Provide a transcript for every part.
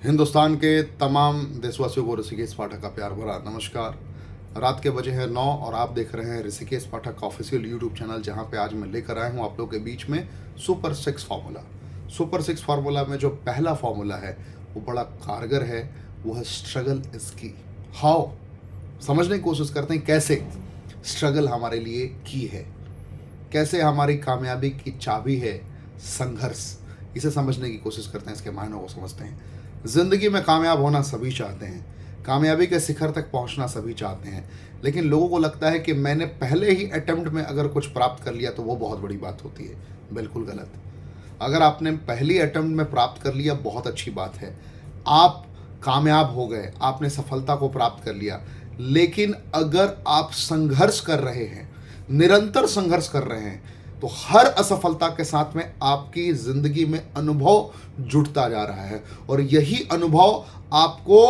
हिंदुस्तान के तमाम देशवासियों को ऋषिकेश पाठक का प्यार भरा नमस्कार। रात के बजे हैं 9 और आप देख रहे हैं ऋषिकेश पाठक का ऑफिशियल यूट्यूब चैनल, जहां पे आज मैं लेकर आया हूं आप लोग के बीच में सुपर 6 फार्मूला। सुपर 6 फार्मूला में जो पहला फार्मूला है वो बड़ा कारगर है, वो है स्ट्रगल इज की। हाउ समझने की कोशिश करते हैं कैसे स्ट्रगल हमारे लिए की है, कैसे हमारी कामयाबी की चाबी है संघर्ष। इसे समझने की कोशिश करते हैं, इसके मायनों को समझते हैं। ज़िंदगी में कामयाब होना सभी चाहते हैं, कामयाबी के शिखर तक पहुंचना सभी चाहते हैं, लेकिन लोगों को लगता है कि मैंने पहले ही अटेम्प्ट में अगर कुछ प्राप्त कर लिया तो वो बहुत बड़ी बात होती है। बिल्कुल गलत। अगर आपने पहली अटेम्प्ट में प्राप्त कर लिया बहुत अच्छी बात है, आप कामयाब हो गए, आपने सफलता को प्राप्त कर लिया। लेकिन अगर आप संघर्ष कर रहे हैं, निरंतर संघर्ष कर रहे हैं, तो हर असफलता के साथ में आपकी जिंदगी में अनुभव जुड़ता जा रहा है और यही अनुभव आपको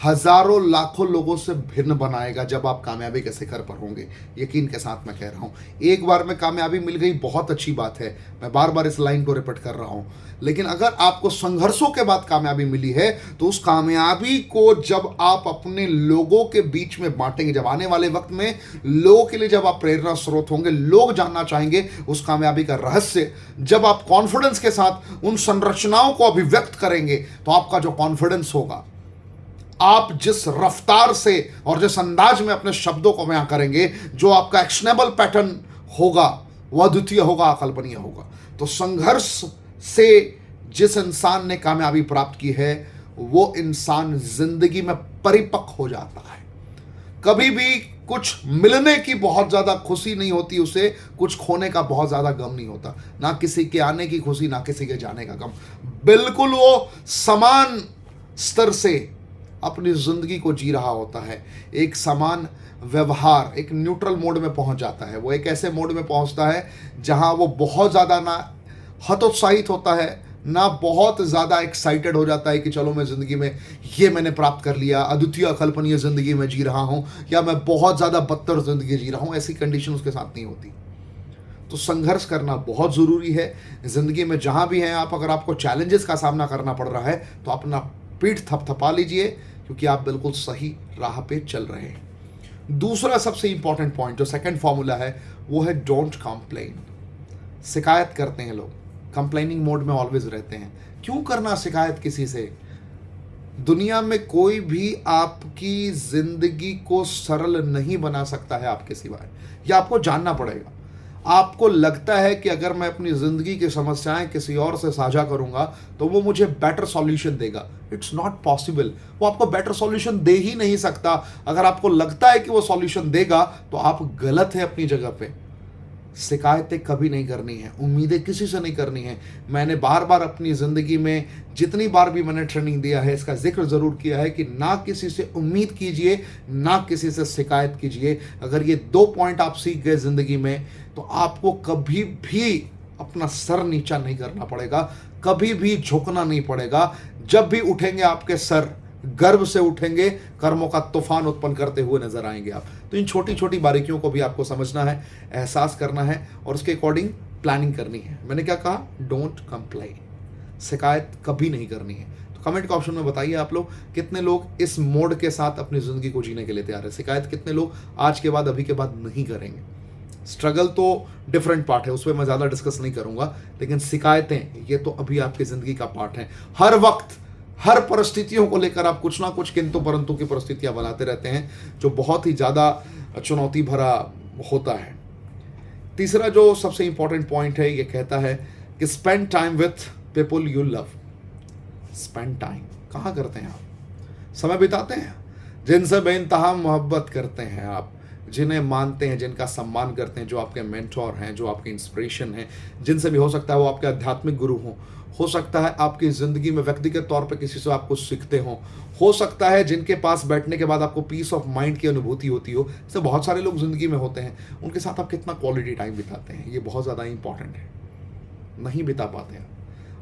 हजारों लाखों लोगों से भिन्न बनाएगा जब आप कामयाबी के शिखर पर होंगे। यकीन के साथ मैं कह रहा हूं, एक बार में कामयाबी मिल गई बहुत अच्छी बात है, मैं बार बार इस लाइन को रिपीट कर रहा हूं। लेकिन अगर आपको संघर्षों के बाद कामयाबी मिली है तो उस कामयाबी को जब आप अपने लोगों के बीच में बांटेंगे, जब आने वाले वक्त में लोगों के लिए जब आप प्रेरणा स्रोत होंगे, लोग जानना चाहेंगे उस कामयाबी का रहस्य, जब आप कॉन्फिडेंस के साथ उन संरचनाओं को अभिव्यक्त करेंगे तो आपका जो कॉन्फिडेंस होगा, आप जिस रफ्तार से और जिस अंदाज में अपने शब्दों को बयां करेंगे, जो आपका एक्शनेबल पैटर्न होगा वह अद्वितीय होगा, अकल्पनीय होगा। तो संघर्ष से जिस इंसान ने कामयाबी प्राप्त की है वो इंसान जिंदगी में परिपक्व हो जाता है। कभी भी कुछ मिलने की बहुत ज्यादा खुशी नहीं होती उसे, कुछ खोने का बहुत ज्यादा गम नहीं होता। ना किसी के आने की खुशी, ना किसी के जाने का गम। बिल्कुल वो समान स्तर से अपनी जिंदगी को जी रहा होता है, एक समान व्यवहार, एक न्यूट्रल मोड में पहुंच जाता है। वो एक ऐसे मोड में पहुंचता है जहां वो बहुत ज़्यादा ना हतोत्साहित होता है, ना बहुत ज़्यादा एक्साइटेड हो जाता है कि चलो मैं ज़िंदगी में ये मैंने प्राप्त कर लिया, अद्वितीय अकल्पनीय ज़िंदगी में जी रहा हूँ, या मैं बहुत ज़्यादा बदतर ज़िंदगी जी रहा हूँ। ऐसी कंडीशन उसके साथ नहीं होती। तो संघर्ष करना बहुत ज़रूरी है ज़िंदगी में। जहाँ भी हैं आप, अगर आपको चैलेंजेस का सामना करना पड़ रहा है तो अपना पीठ थपथपा लीजिए, क्योंकि आप बिल्कुल सही राह पे चल रहे हैं। दूसरा सबसे इंपॉर्टेंट पॉइंट जो सेकंड फॉर्मूला है वो है डोंट कंप्लेन। शिकायत करते हैं लोग, कंप्लेनिंग मोड में ऑलवेज रहते हैं। क्यों करना शिकायत किसी से? दुनिया में कोई भी आपकी जिंदगी को सरल नहीं बना सकता है आपके सिवाय, या आपको जानना पड़ेगा। आपको लगता है कि अगर मैं अपनी ज़िंदगी की समस्याएं किसी और से साझा करूंगा तो वो मुझे बेटर सॉल्यूशन देगा। It's not possible. वो आपको बेटर सॉल्यूशन दे ही नहीं सकता। अगर आपको लगता है कि वो सॉल्यूशन देगा तो आप गलत हैं अपनी जगह पे। शिकायतें कभी नहीं करनी है, उम्मीदें किसी से नहीं करनी है। मैंने बार बार अपनी ज़िंदगी में जितनी बार भी मैंने ट्रेनिंग दिया है इसका जिक्र ज़रूर किया है कि ना किसी से उम्मीद कीजिए, ना किसी से शिकायत कीजिए। अगर ये 2 पॉइंट आप सीख गए ज़िंदगी में तो आपको कभी भी अपना सर नीचा नहीं करना पड़ेगा, कभी भी झुकना नहीं पड़ेगा। जब भी उठेंगे आपके सर गर्व से उठेंगे, कर्मों का तूफान उत्पन्न करते हुए नजर आएंगे आप। तो इन छोटी छोटी बारीकियों को भी आपको समझना है, एहसास करना है और उसके अकॉर्डिंग प्लानिंग करनी है। मैंने क्या कहा? Don't complain. शिकायत कभी नहीं करनी है। तो कमेंट के ऑप्शन में बताइए आप लोग कितने लोग इस मोड के साथ अपनी जिंदगी को जीने के लिए तैयार है। शिकायत कितने लोग आज के बाद, अभी के बाद नहीं करेंगे? स्ट्रगल तो डिफरेंट पार्ट है, उस पर मैं ज़्यादा डिस्कस नहीं करूंगा, लेकिन शिकायतें ये तो अभी आपकी ज़िंदगी का पार्ट है। हर वक्त हर परिस्थितियों को लेकर आप कुछ ना कुछ किंतु परंतु की परिस्थितियां बनाते रहते हैं, जो बहुत ही ज़्यादा चुनौती भरा होता है। तीसरा जो सबसे इंपॉर्टेंट पॉइंट है ये कहता है कि spend time with people you love. Spend time कहाँ करते हैं आप? समय बिताते हैं जिनसे बेइंतहा मोहब्बत करते हैं आप, जिन्हें मानते हैं, जिनका सम्मान करते हैं, जो आपके मेंटोर हैं, जो आपके इंस्पिरेशन हैं, जिनसे भी हो सकता है वो आपके आध्यात्मिक गुरु हों, हो सकता है आपकी ज़िंदगी में व्यक्तिगत तौर पे किसी से आप कुछ सीखते हो सकता है जिनके पास बैठने के बाद आपको पीस ऑफ माइंड की अनुभूति होती हो। ऐसे बहुत सारे लोग ज़िंदगी में होते हैं, उनके साथ आप कितना क्वालिटी टाइम बिताते हैं ये बहुत ज़्यादा इंपॉर्टेंट है। नहीं बिता पाते हैं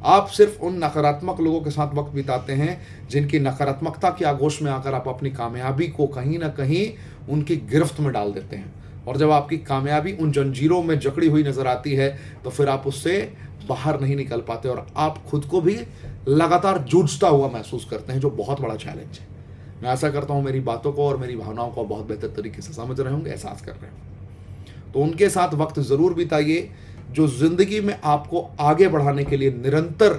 आप, सिर्फ उन नकारात्मक लोगों के साथ वक्त बिताते हैं जिनकी नकारात्मकता की आगोश में आकर आप अपनी कामयाबी को कहीं ना कहीं उनकी गिरफ्त में डाल देते हैं। और जब आपकी कामयाबी उन जंजीरों में जकड़ी हुई नजर आती है तो फिर आप उससे बाहर नहीं निकल पाते और आप खुद को भी लगातार जूझता हुआ महसूस करते हैं, जो बहुत बड़ा चैलेंज है। मैं आशा करता हूं मेरी बातों को और मेरी भावनाओं को बहुत बेहतर तरीके से समझ रहे होंगे, एहसास कर रहे होंगे। तो उनके साथ वक्त जरूर बिताइए जो जिंदगी में आपको आगे बढ़ाने के लिए निरंतर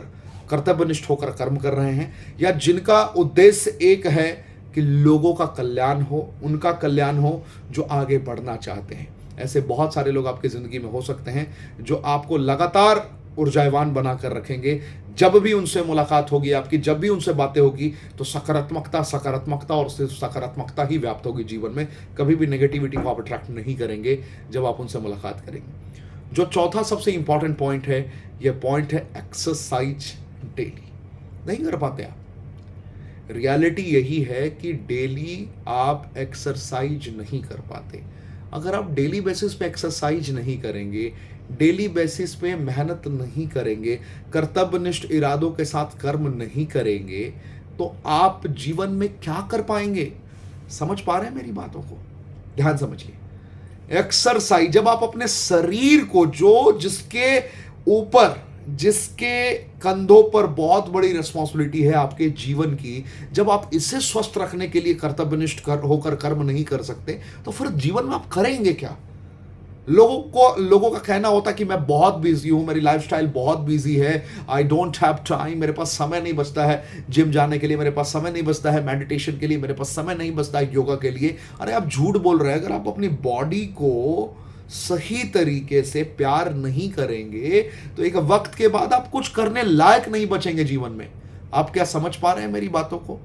कर्तव्यनिष्ठ होकर कर्म कर रहे हैं, या जिनका उद्देश्य एक है कि लोगों का कल्याण हो, उनका कल्याण हो, जो आगे बढ़ना चाहते हैं। ऐसे बहुत सारे लोग आपकी जिंदगी में हो सकते हैं जो आपको लगातार ऊर्जावान बनाकर रखेंगे। जब भी उनसे मुलाकात होगी आपकी, जब भी उनसे बातें होगी, तो सकारात्मकता सकारात्मकता और सिर्फ सकारात्मकता ही व्याप्त होगी जीवन में। कभी भी नेगेटिविटी को आप अट्रैक्ट नहीं करेंगे जब आप उनसे मुलाकात करेंगे। जो चौथा सबसे इंपॉर्टेंट पॉइंट है, यह पॉइंट है एक्सरसाइज डेली। नहीं कर पाते आप। रियलिटी यही है कि डेली आप एक्सरसाइज नहीं कर पाते। अगर आप डेली बेसिस पे एक्सरसाइज नहीं करेंगे, डेली बेसिस पे मेहनत नहीं करेंगे, कर्तव्यनिष्ठ इरादों के साथ कर्म नहीं करेंगे, तो आप जीवन में क्या कर पाएंगे? समझ पा रहे हैं मेरी बातों को? ध्यान समझिए। एक्सरसाइज, जब आप अपने शरीर को, जिसके कंधों पर बहुत बड़ी रिस्पॉन्सिबिलिटी है आपके जीवन की, जब आप इसे स्वस्थ रखने के लिए कर्तव्यनिष्ठ होकर कर्म नहीं कर सकते, तो फिर जीवन में आप करेंगे क्या? लोगों का कहना होता है कि मैं बहुत बिजी हूं, मेरी लाइफस्टाइल बहुत बिजी है, आई डोंट हैव टाइम, मेरे पास समय नहीं बचता है जिम जाने के लिए, मेरे पास समय नहीं बचता है मेडिटेशन के लिए, मेरे पास समय नहीं बचता है योगा के लिए। अरे आप झूठ बोल रहे हैं। अगर आप अपनी बॉडी को सही तरीके से प्यार नहीं करेंगे तो एक वक्त के बाद आप कुछ करने लायक नहीं बचेंगे जीवन में। आप क्या समझ पा रहे हैं मेरी बातों को?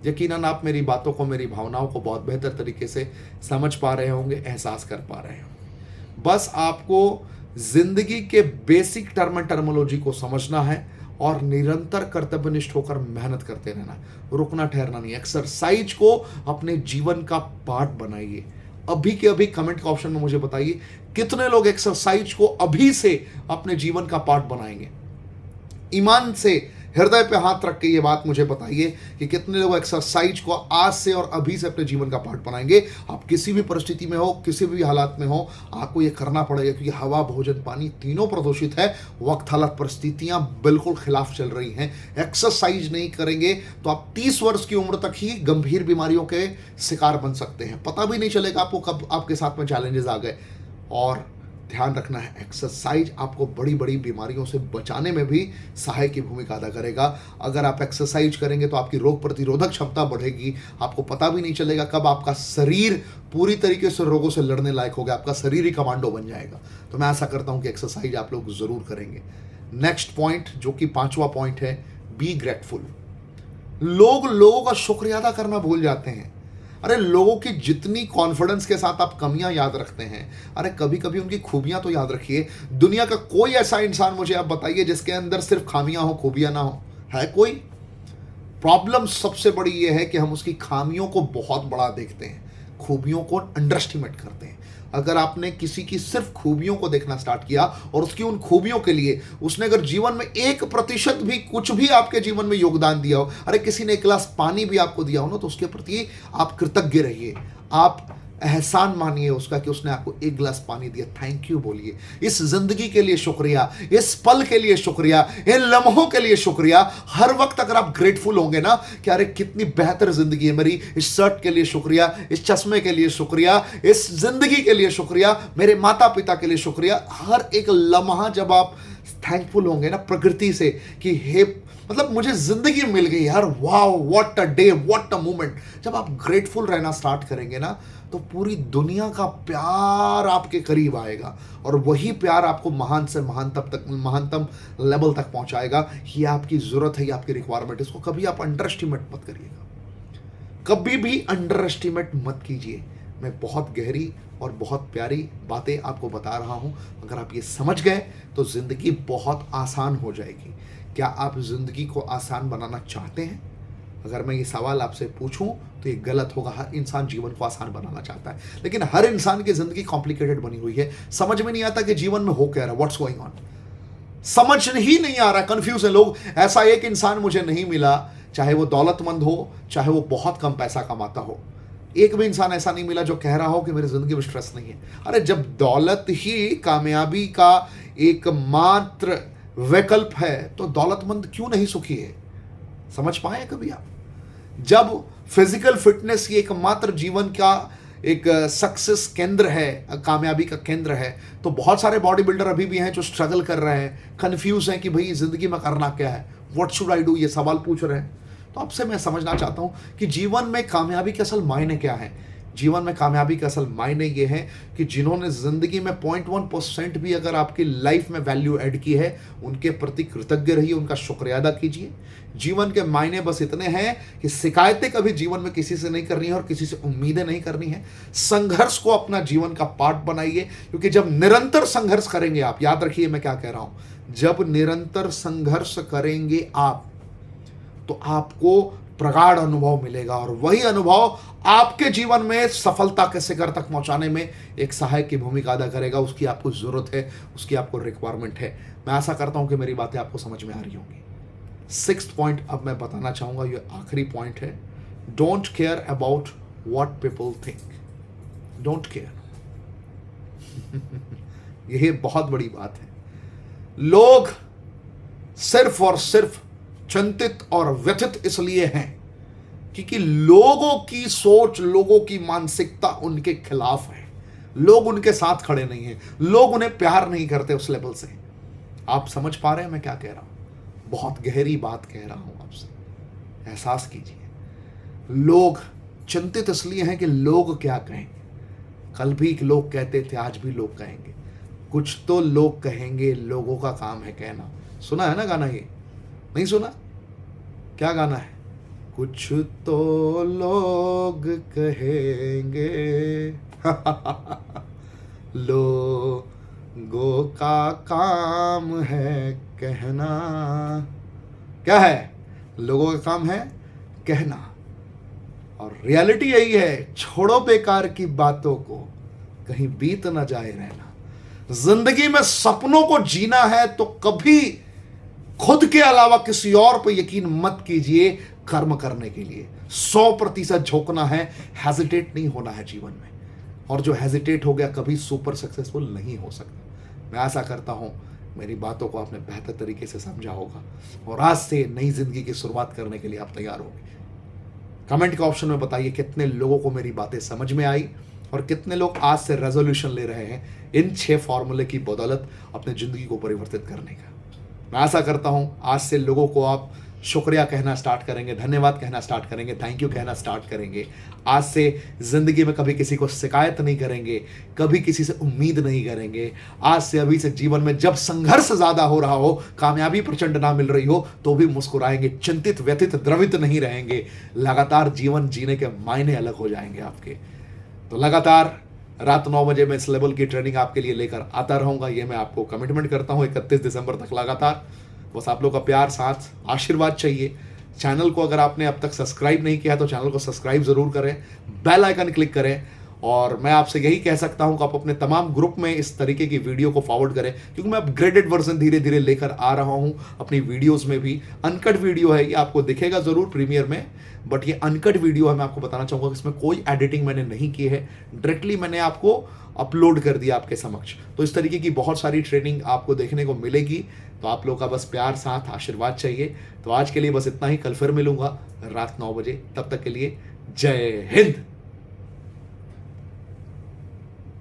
यकीनन आप मेरी बातों को, मेरी भावनाओं को बहुत बेहतर तरीके से समझ पा रहे होंगे, एहसास कर पा रहे होंगे। बस आपको जिंदगी के बेसिक टर्मोलॉजी को समझना है और निरंतर कर्तव्यनिष्ठ होकर मेहनत करते रहना, रुकना ठहरना नहीं। एक्सरसाइज को अपने जीवन का पार्ट बनाइए। अभी के अभी कमेंट का ऑप्शन में मुझे बताइए कितने लोग एक्सरसाइज को अभी से अपने जीवन का पार्ट बनाएंगे। ईमान से हृदय पे हाथ रख के ये बात मुझे बताइए कि कितने लोग एक्सरसाइज को आज से और अभी से अपने जीवन का पार्ट बनाएंगे। आप किसी भी परिस्थिति में हो, किसी भी हालात में हो, आपको ये करना पड़ेगा, क्योंकि हवा, भोजन, पानी तीनों प्रदूषित है। वक्त, हालत, परिस्थितियां बिल्कुल खिलाफ चल रही हैं। एक्सरसाइज नहीं करेंगे तो आप 30 वर्ष की उम्र तक ही गंभीर बीमारियों के शिकार बन सकते हैं। पता भी नहीं चलेगा आपको कब आपके साथ में चैलेंजेस आ गए। और ध्यान रखना है, एक्सरसाइज आपको बड़ी बड़ी बीमारियों से बचाने में भी सहायक की भूमिका अदा करेगा। अगर आप एक्सरसाइज करेंगे तो आपकी रोग प्रतिरोधक क्षमता बढ़ेगी। आपको पता भी नहीं चलेगा कब आपका शरीर पूरी तरीके से रोगों से लड़ने लायक हो गया, आपका शरीर ही कमांडो बन जाएगा। तो मैं ऐसा करता हूं कि एक्सरसाइज आप लोग जरूर करेंगे। नेक्स्ट पॉइंट, जो कि 5वां पॉइंट है, बी ग्रेटफुल। लोगों का शुक्रिया अदा करना भूल जाते हैं। अरे लोगों की जितनी कॉन्फिडेंस के साथ आप कमियां याद रखते हैं, अरे कभी कभी उनकी खूबियां तो याद रखिए। दुनिया का कोई ऐसा इंसान मुझे आप बताइए जिसके अंदर सिर्फ खामियां हो, खूबियां ना हो? है कोई? प्रॉब्लम सबसे बड़ी यह है कि हम उसकी खामियों को बहुत बड़ा देखते हैं, खूबियों को अंडर एस्टिमेट करते हैं। अगर आपने किसी की सिर्फ खूबियों को देखना स्टार्ट किया और उसकी उन खूबियों के लिए उसने अगर जीवन में 1% भी कुछ भी आपके जीवन में योगदान दिया हो, अरे किसी ने 1 गिलास पानी भी आपको दिया हो ना, तो उसके प्रति आप कृतज्ञ रहिए। आप एहसान मानिए उसका कि उसने आपको 1 गिलास पानी दिया, थैंक यू बोलिए। इस जिंदगी के लिए शुक्रिया, इस पल के लिए शुक्रिया, इन लम्हों के लिए शुक्रिया। हर वक्त अगर आप ग्रेटफुल होंगे ना कि अरे कितनी बेहतर जिंदगी है मेरी, इस शर्ट के लिए शुक्रिया, इस चश्मे के लिए शुक्रिया, इस जिंदगी के लिए शुक्रिया, मेरे माता पिता के लिए शुक्रिया। हर एक लम्हा जब आप थैंकफुल होंगे ना प्रकृति से कि हे, मतलब मुझे जिंदगी मिल गई यार, wow what a day, what a moment. जब आप ग्रेटफुल रहना स्टार्ट करेंगे ना तो पूरी दुनिया का प्यार आपके करीब आएगा और वही प्यार आपको महान से महानतम लेवल तक पहुंचाएगा। ये आपकी जरूरत है, ये आपकी रिक्वायरमेंट। इसको कभी आप अंडर एस्टिमेट मत करिएगा, कभी भी अंडर एस्टिमेट मत कीजिए। मैं बहुत गहरी और बहुत प्यारी बातें आपको बता रहा हूं। अगर आप ये समझ गए तो जिंदगी बहुत आसान हो जाएगी। क्या आप जिंदगी को आसान बनाना चाहते हैं? अगर मैं ये सवाल आपसे पूछूं तो ये गलत होगा। हर इंसान जीवन को आसान बनाना चाहता है, लेकिन हर इंसान की जिंदगी कॉम्प्लिकेटेड बनी हुई है। समझ में नहीं आता कि जीवन में हो क्या रहा है, व्हाट्स गोइंग ऑन। समझ ही नहीं आ रहा, कंफ्यूज है लोग। ऐसा एक इंसान मुझे नहीं मिला, चाहे वो दौलतमंद हो, चाहे वो बहुत कम पैसा कमाता हो, एक भी इंसान ऐसा नहीं मिला जो कह रहा हो कि मेरी जिंदगी में स्ट्रेस नहीं है। अरे जब दौलत ही कामयाबी का एकमात्र विकल्प है तो दौलतमंद क्यों नहीं सुखी है? समझ पाए कभी आप? जब फिजिकल फिटनेस ही एकमात्र जीवन का एक सक्सेस केंद्र है, कामयाबी का केंद्र है, तो बहुत सारे बॉडी बिल्डर अभी भी हैं जो स्ट्रगल कर रहे हैं, कंफ्यूज हैं कि भाई जिंदगी में करना क्या है, व्हाट शुड आई डू, ये सवाल पूछ रहे हैं। तो आपसे मैं समझना चाहता हूं कि जीवन में कामयाबी के असल मायने क्या है। जीवन में कामयाबी का असल मायने ये है कि जिन्होंने जिंदगी में 0.1% भी अगर आपकी लाइफ में वैल्यू ऐड की है, उनके प्रति कृतज्ञ रहिए, उनका शुक्रिया अदा कीजिए। जीवन के मायने बस इतने हैं कि शिकायतें कभी जीवन में किसी से नहीं करनी है और किसी से उम्मीदें नहीं करनी है। संघर्ष को अपना जीवन का पार्ट बनाइए, क्योंकि जब निरंतर संघर्ष करेंगे आप, याद रखिए मैं क्या कह रहा हूं, जब निरंतर संघर्ष करेंगे आप तो आपको प्रगाढ़ अनुभव मिलेगा और वही अनुभव आपके जीवन में सफलता के शिखर तक पहुंचाने में एक सहायक की भूमिका अदा करेगा। उसकी आपको जरूरत है, उसकी आपको रिक्वायरमेंट है। मैं आशा करता हूं कि मेरी बातें आपको समझ में आ रही होंगी। 6th पॉइंट अब मैं बताना चाहूंगा, ये आखिरी पॉइंट है। Don't care about what people think. Don't care. यह बहुत बड़ी बात है। लोग सिर्फ और सिर्फ चिंतित और व्यथित इसलिए हैं क्योंकि लोगों की सोच, लोगों की मानसिकता उनके खिलाफ है। लोग उनके साथ खड़े नहीं हैं, लोग उन्हें प्यार नहीं करते उस लेवल से। आप समझ पा रहे हैं मैं क्या कह रहा हूं? बहुत गहरी बात कह रहा हूं आपसे, एहसास कीजिए। लोग चिंतित इसलिए हैं कि लोग क्या कहेंगे। कल भी लोग कहते थे, आज भी लोग कहेंगे। कुछ तो लोग कहेंगे, लोगों का काम है कहना। सुना है ना गाना? ये नहीं सुना? क्या गाना है? कुछ तो लोग कहेंगे लोगों का काम है कहना। क्या है? लोगों का काम है कहना। और रियलिटी यही है, छोड़ो बेकार की बातों को, कहीं बीत ना जाए रहना। जिंदगी में सपनों को जीना है तो कभी खुद के अलावा किसी और पर यकीन मत कीजिए। कर्म करने के लिए 100% झोंकना है, हेजिटेट नहीं होना है जीवन में। और जो हेजिटेट हो गया कभी सुपर सक्सेसफुल नहीं हो सकता। मैं आशा करता हूं मेरी बातों को आपने बेहतर तरीके से समझा होगा और आज से नई जिंदगी की शुरुआत करने के लिए आप तैयार होंगे। कमेंट के ऑप्शन में बताइए कितने लोगों को मेरी बातें समझ में आई और कितने लोग आज से रेजोल्यूशन ले रहे हैं इन 6 फॉर्मूले की बदौलत अपने जिंदगी को परिवर्तित करने का। मैं आशा करता हूं आज से लोगों को आप शुक्रिया कहना स्टार्ट करेंगे, धन्यवाद कहना स्टार्ट करेंगे, थैंक यू कहना स्टार्ट करेंगे। आज से जिंदगी में कभी किसी को शिकायत नहीं करेंगे, कभी किसी से उम्मीद नहीं करेंगे। आज से अभी से जीवन में जब संघर्ष ज्यादा हो रहा हो, कामयाबी प्रचंड ना मिल रही हो, तो भी मुस्कुराएंगे, चिंतित व्यथित द्रवित नहीं रहेंगे। लगातार जीवन जीने के मायने अलग हो जाएंगे आपके। तो लगातार रात 9 बजे मैं इस लेवल की ट्रेनिंग आपके लिए लेकर आता रहूंगा, ये मैं आपको कमिटमेंट करता हूं। 31 दिसंबर तक लगातार। बस आप लोग का प्यार, साथ, आशीर्वाद चाहिए। चैनल को अगर आपने अब तक सब्सक्राइब नहीं किया तो चैनल को सब्सक्राइब जरूर करें, बेल आइकन क्लिक करें। और मैं आपसे यही कह सकता हूं कि आप अपने तमाम ग्रुप में इस तरीके की वीडियो को फॉरवर्ड करें, क्योंकि मैं अपग्रेडेड वर्जन धीरे धीरे लेकर आ रहा हूं अपनी वीडियोस में भी। अनकट वीडियो है, ये आपको दिखेगा जरूर प्रीमियर में, बट ये अनकट वीडियो है। मैं आपको बताना चाहूंगा कि इसमें कोई एडिटिंग मैंने नहीं की है, डायरेक्टली मैंने आपको अपलोड कर दिया आपके समक्ष। तो इस तरीके की बहुत सारी ट्रेनिंग आपको देखने को मिलेगी। तो आप लोग का बस प्यार, साथ, आशीर्वाद चाहिए। तो आज के लिए बस इतना ही। कल फिर मिलूंगा रात 9 बजे। तब तक के लिए जय हिंद।